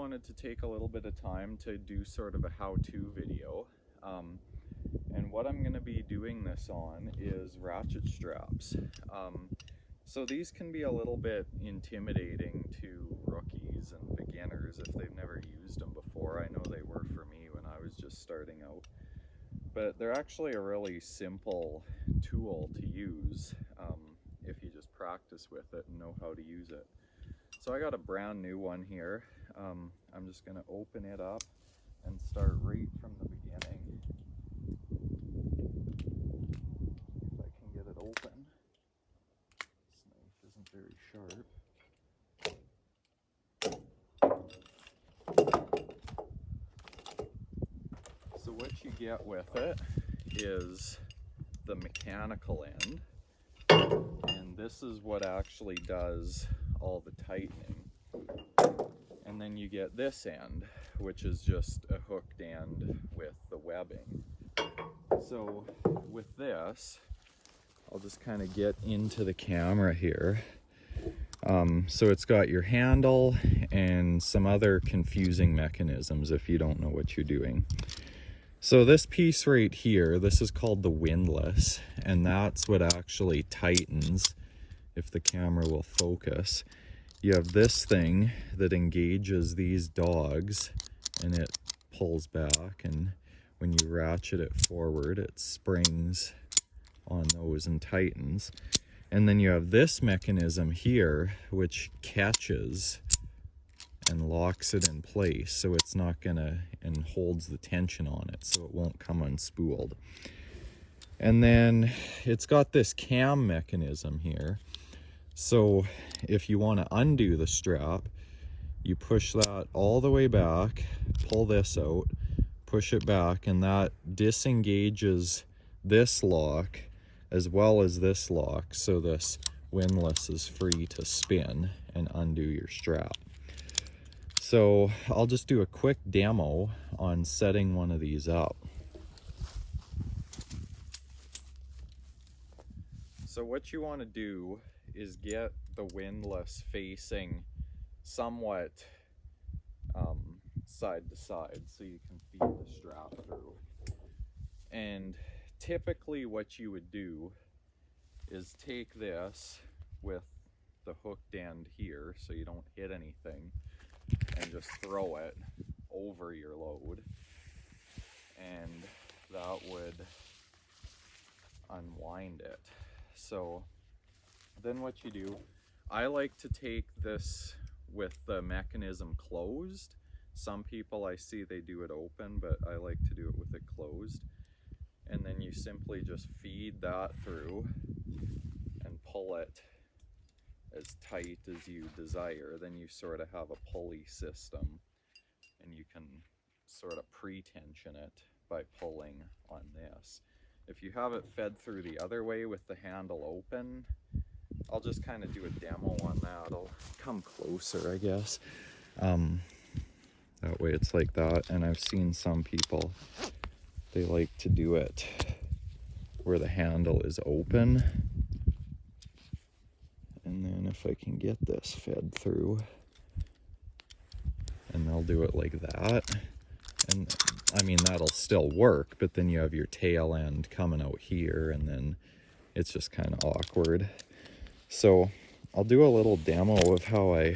wanted to take a little bit of time to do sort of a how-to video. And what I'm going to be doing this on is ratchet straps. So these can be a little bit intimidating to rookies and beginners if they've never used them before. I know they were for me when I was just starting out. But they're actually a really simple tool to use if you just practice with it and know how to use it. So I got a brand new one here. I'm just going to open it up and start right from the beginning. If I can get it open. This knife isn't very sharp. So what you get with it is the mechanical end, and this is what actually does all the tightening. And then you get this end, which is just a hooked end with the webbing. So with this, I'll just kind of get into the camera here. So it's got your handle and some other confusing mechanisms if you don't know what you're doing. So this piece right here, this is called the windlass, and that's what actually tightens, if the camera will focus. You have this thing that engages these dogs and it pulls back, and when you ratchet it forward it springs on those and tightens. And then you have this mechanism here which catches and locks it in place so it's not gonna, and holds the tension on it so it won't come unspooled. And then it's got this cam mechanism here. So if you want to undo the strap, you push that all the way back, pull this out, push it back, and that disengages this lock as well as this lock, so this windlass is free to spin and undo your strap. So I'll just do a quick demo on setting one of these up. So what you want to do is get the windlass facing somewhat side to side so you can feed the strap through. And typically what you would do is take this with the hooked end here so you don't hit anything, and just throw it over your load, and that would unwind it. So then what you do, I like to take this with the mechanism closed. Some people I see they do it open, but I like to do it with it closed. And then you simply just feed that through and pull it as tight as you desire. Then you sort of have a pulley system, and you can sort of pre-tension it by pulling on this. If you have it fed through the other way with the handle open, I'll just kind of do a demo on that. I'll come closer, I guess. That way it's like that. And I've seen some people, they like to do it where the handle is open. And then if I can get this fed through, and they'll do it like that. And I mean, that'll still work, but then you have your tail end coming out here, and then it's just kind of awkward. So I'll do a little demo of how I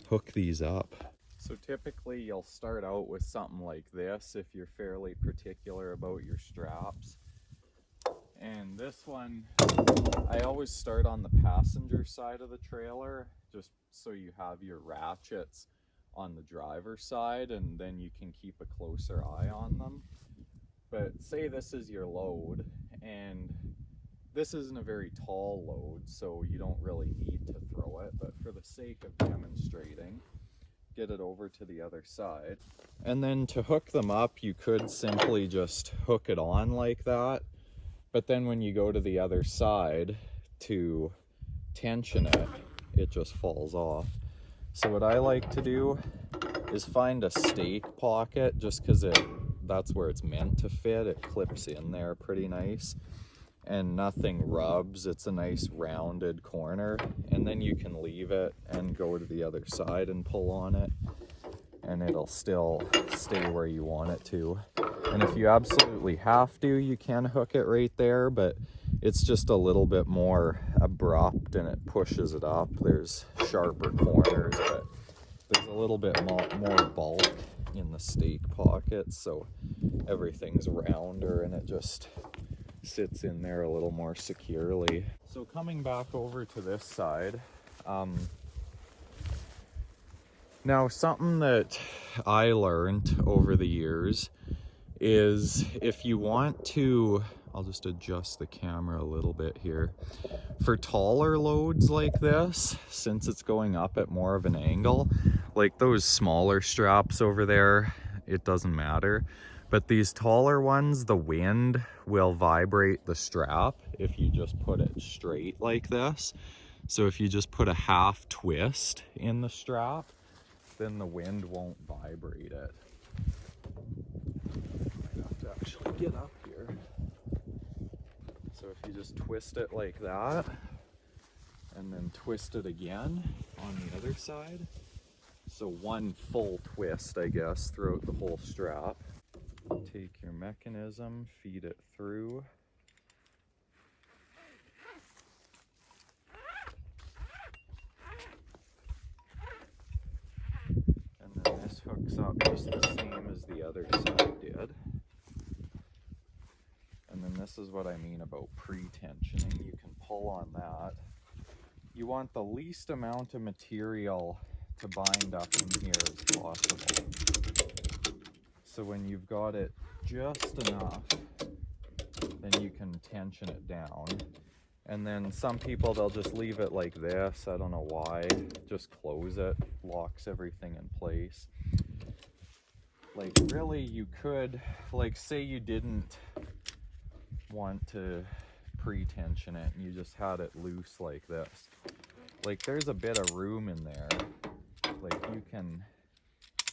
hook these up. So typically you'll start out with something like this if you're fairly particular about your straps. And this one, I always start on the passenger side of the trailer, just so you have your ratchets on the driver's side, and then you can keep a closer eye on them. But say this is your load, and this isn't a very tall load, so you don't really need to throw it, but for the sake of demonstrating, get it over to the other side. And then to hook them up, you could simply just hook it on like that, but then when you go to the other side to tension it, it just falls off. So what I like to do is find a stake pocket, just because that's where it's meant to fit. It clips in there pretty nice, and nothing rubs. It's a nice rounded corner, and then you can leave it and go to the other side and pull on it. and it'll still stay where you want it to. And if you absolutely have to, you can hook it right there, but it's just a little bit more abrupt and it pushes it up. There's sharper corners, but there's a little bit more bulk in the stake pockets, so everything's rounder and it just sits in there a little more securely. So coming back over to this side, now something that I learned over the years is if you want to, I'll just adjust the camera a little bit here. For taller loads like this, since it's going up at more of an angle, like those smaller straps over there, it doesn't matter. But these taller ones, the wind will vibrate the strap if you just put it straight like this. So if you just put a half twist in the strap, then the wind won't vibrate it. I have to actually get up here. So if you just twist it like that, and then twist it again on the other side. So one full twist, I guess, throughout the whole strap. Take your mechanism, feed it through. And then this hooks up just the same as the other side did. And then this is what I mean about pre-tensioning. You can pull on that. You want the least amount of material to bind up in here as possible. So when you've got it just enough, then you can tension it down. And then some people, they'll just leave it like this. I don't know why. Just close it, locks everything in place. Like really you could, like say you didn't want to pre-tension it and you just had it loose like this. Like there's a bit of room in there. Like you can,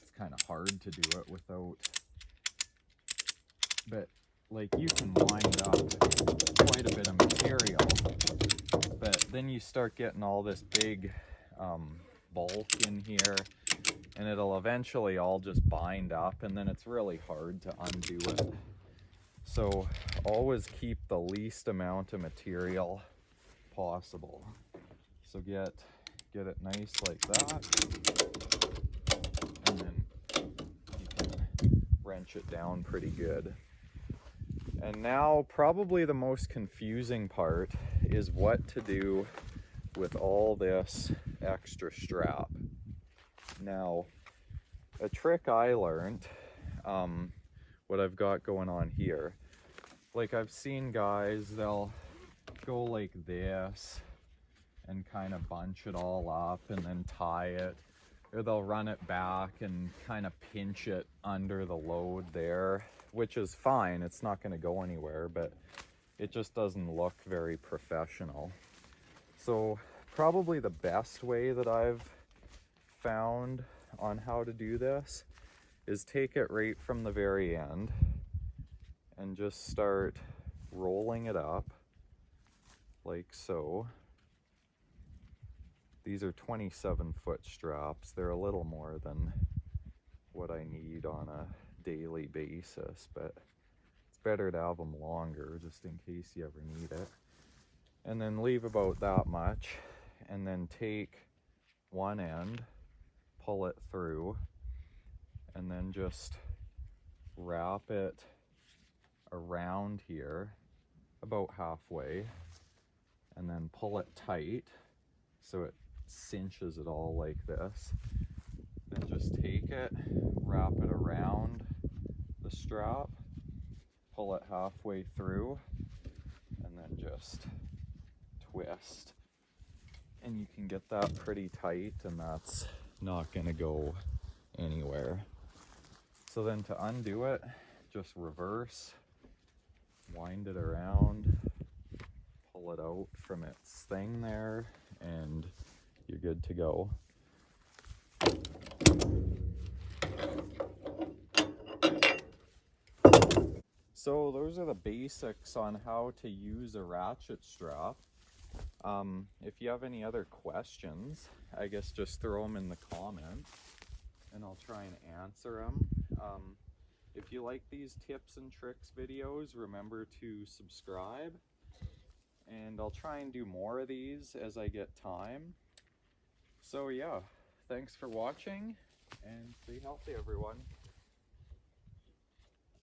it's kind of hard to do it without, but like you can wind up quite a bit of material, but then you start getting all this big bulk in here and it'll eventually all just bind up and then it's really hard to undo it. So always keep the least amount of material possible. So get it nice like that, and then you can wrench it down pretty good. And now probably the most confusing part is what to do with all this extra strap. Now, a trick I learned, what I've got going on here, like I've seen guys, they'll go like this and kind of bunch it all up and then tie it, or they'll run it back and kind of pinch it under the load there, which is fine, it's not going to go anywhere, but it just doesn't look very professional. So probably the best way that I've found on how to do this is take it right from the very end and just start rolling it up like so. These are 27-foot straps. They're a little more than what I need on a daily basis, but it's better to have them longer just in case you ever need it. And then leave about that much, and then take one end, pull it through, and then just wrap it around here about halfway, and then pull it tight so it cinches it all like this. Then just take it, wrap it around the strap, pull it halfway through, and then just twist. And you can get that pretty tight, and that's not going to go anywhere. So then to undo it, just reverse, wind it around, pull it out from its thing there, and you're good to go. So those are the basics on how to use a ratchet strap. If you have any other questions, I guess just throw them in the comments. and I'll try and answer them. If you like these tips and tricks videos, remember to subscribe, and I'll try and do more of these as I get time. So yeah, thanks for watching, and stay healthy everyone.